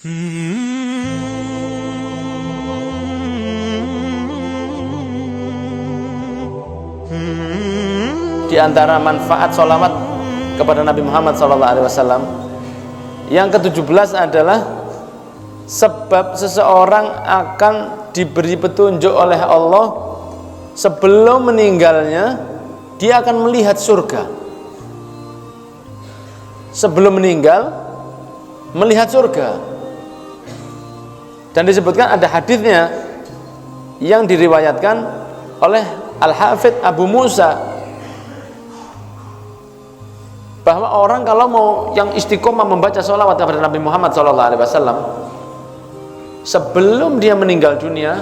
Di antara manfaat sholawat kepada Nabi Muhammad SAW yang ke-17 adalah sebab seseorang akan diberi petunjuk oleh Allah sebelum meninggalnya. Dia akan melihat surga sebelum meninggal, melihat surga. Dan disebutkan ada hadisnya yang diriwayatkan oleh Al-Hafidh Abu Musa, bahwa orang kalau mau yang istiqomah membaca sholawat kepada Nabi Muhammad SAW, sebelum dia meninggal dunia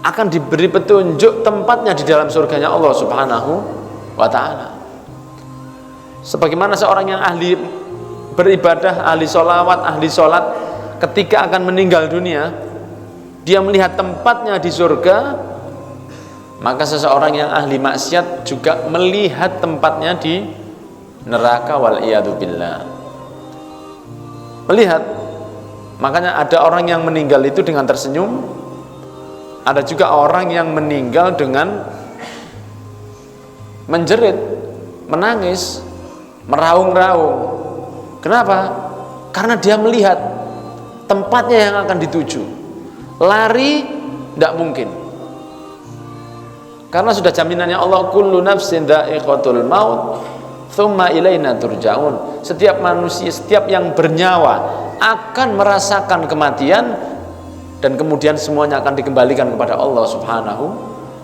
akan diberi petunjuk tempatnya di dalam surganya Allah Subhanahu wa ta'ala. Sebagaimana seorang yang ahli beribadah, ahli sholawat, ahli sholat, ketika akan meninggal dunia dia melihat tempatnya di surga, maka seseorang yang ahli maksiat juga melihat tempatnya di neraka, wal iyadu billah. Melihat. Makanya ada orang yang meninggal itu dengan tersenyum, ada juga orang yang meninggal dengan menjerit, menangis, meraung-raung. Kenapa? Karena dia melihat tempatnya yang akan dituju. Lari tidak mungkin, karena sudah jaminannya Allah, kullu nafsin dha'iqatul maut tsumma ilaina turja'un. Setiap manusia, setiap yang bernyawa akan merasakan kematian dan kemudian semuanya akan dikembalikan kepada Allah Subhanahu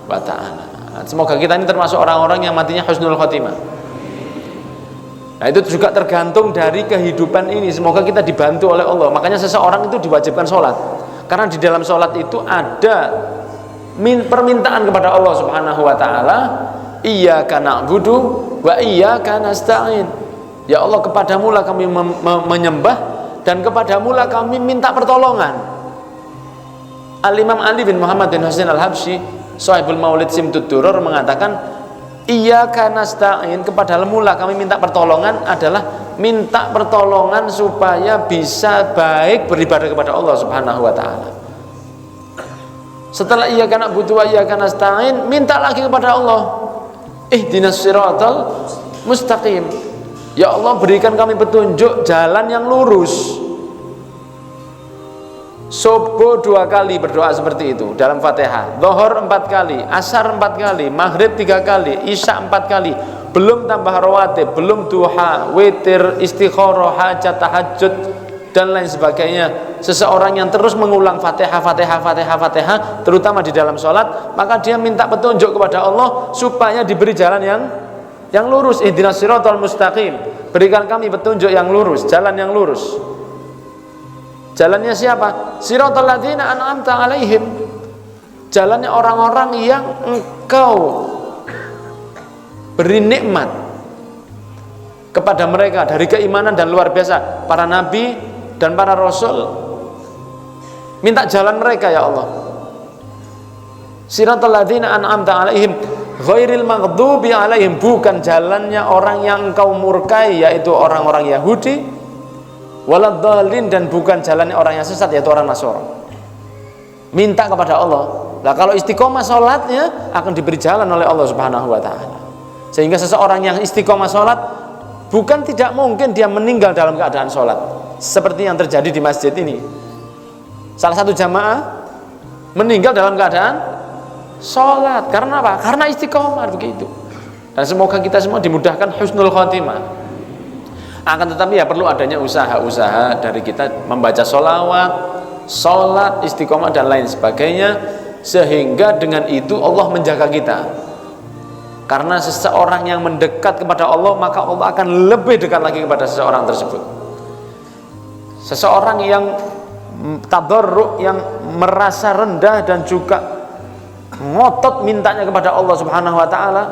wa ta'ala. Semoga kita ini termasuk orang-orang yang matinya husnul khotimah. Nah, itu juga tergantung dari kehidupan ini. Semoga kita dibantu oleh Allah. Makanya seseorang itu diwajibkan sholat, karena di dalam sholat itu ada permintaan kepada Allah Subhanahu wa ta'ala, iyyaka na'budu wa iyyaka nasta'in. Ya Allah, kepadamu lah kami menyembah dan kepadamu lah kami minta pertolongan. Al-Imam Ali bin Muhammad bin Husain Al-Habsyi, Sahibul Maulid Simtud Duror, mengatakan iyyaka nasta'in, kepadamu lah kami minta pertolongan, adalah minta pertolongan supaya bisa baik beribadah kepada Allah Subhanahu wa ta'ala. Setelah iyyaka na'budu wa iyyaka nasta'in, minta lagi kepada Allah, ihdinas siratal mustaqim. Ya Allah, berikan kami petunjuk jalan yang lurus. Subuh 2 kali berdoa seperti itu dalam Fatihah, Zuhur 4 kali, Asar 4 kali, Maghrib 3 kali, Isya 4 kali, belum tambah rawatib, belum duha, witir, istikharah, hajat, tahajud dan lain sebagainya. Seseorang yang terus mengulang Fatihah, terutama di dalam sholat, maka dia minta petunjuk kepada Allah supaya diberi jalan yang lurus. Ihdinas siratal mustaqim, berikan kami petunjuk yang lurus, jalan yang lurus. Jalannya siapa? Siratal ladzina an'amta alaihim, jalannya orang-orang yang engkau beri nikmat kepada mereka dari keimanan dan luar biasa, para nabi dan para rasul. Minta jalan mereka ya Allah. Siratal ladzina an'amta alaihim ghairil maghdubi alaihim, bukan jalannya orang yang engkau murkai, yaitu orang-orang Yahudi, waladhdallin, dan bukan jalannya orang yang sesat, yaitu orang Nasara. Minta kepada Allah. Nah, kalau istiqomah sholatnya akan diberi jalan oleh Allah Subhanahu wa ta'ala. Sehingga seseorang yang istiqomah sholat, bukan tidak mungkin dia meninggal dalam keadaan sholat, seperti yang terjadi di masjid ini. Salah satu jamaah meninggal dalam keadaan sholat. Karena apa? Karena istiqomah begitu. Dan semoga kita semua dimudahkan husnul khotimah. Akan tetapi ya perlu adanya usaha-usaha dari kita membaca sholawat, sholat, istiqomah dan lain sebagainya, sehingga dengan itu Allah menjaga kita. Karena seseorang yang mendekat kepada Allah, maka Allah akan lebih dekat lagi kepada seseorang tersebut. Seseorang yang tadarru', yang merasa rendah dan juga ngotot mintanya kepada Allah Subhanahu wa ta'ala,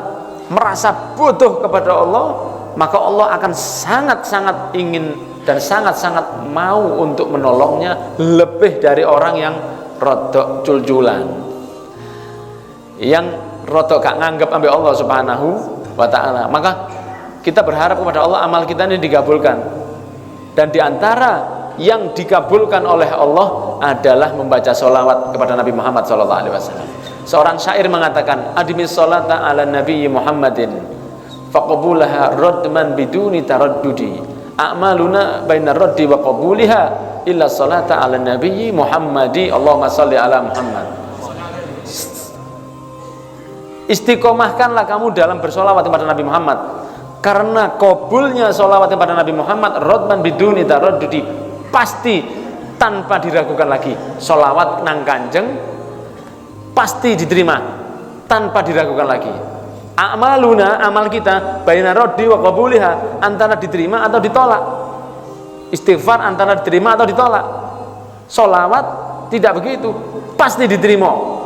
merasa butuh kepada Allah, maka Allah akan sangat-sangat ingin dan sangat-sangat mau untuk menolongnya, lebih dari orang yang rodok cul-culan, yang rodok gak nganggap ambil Allah Subhanahu wa ta'ala. Maka kita berharap kepada Allah amal kita ini digabulkan. Dan diantara yang dikabulkan oleh Allah adalah membaca sholawat kepada Nabi Muhammad SAW. Seorang syair mengatakan, adimis sholata ala Nabi Muhammadin faqabulaha radman biduni taraddudi a'maluna bainar raddi wa qabuliha illa sholata ala Nabi Muhammadi Allahumma sholli ala Muhammad. Istiqomahkanlah kamu dalam bersolawat kepada Nabi Muhammad, karena kabulnya solawat kepada Nabi Muhammad radman biduni taraddudi, pasti tanpa diragukan lagi. Solawat nang kanjeng pasti diterima tanpa diragukan lagi. A'maluna, amal kita, baina raddi wa qabuliha, antara diterima atau ditolak. Istighfar antara diterima atau ditolak. Solawat tidak begitu, pasti diterima.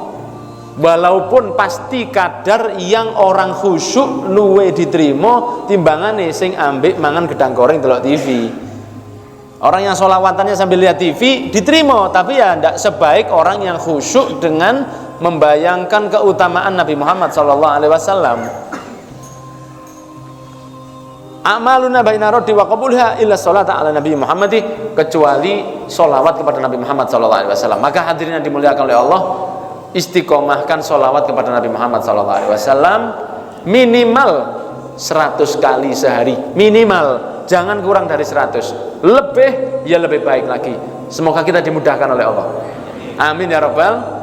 Walaupun pasti kadar yang orang khusyuk luwe diterima timbangane sing ambek mangan gedang goreng delok TV. Orang yang sholawatannya sambil lihat TV diterima, tapi ya tidak sebaik orang yang khusyuk dengan membayangkan keutamaan Nabi Muhammad SAW. Amaluna baina raddi wa qabulha illa sholata ala Nabi Muhammadi, kecuali sholawat kepada Nabi Muhammad SAW. Maka hadirin yang dimuliakan oleh Allah, istiqomahkan sholawat kepada Nabi Muhammad SAW minimal 100 kali sehari, minimal, jangan kurang dari 100. Lebih ya lebih baik lagi. Semoga kita dimudahkan oleh Allah. Amin ya rabbal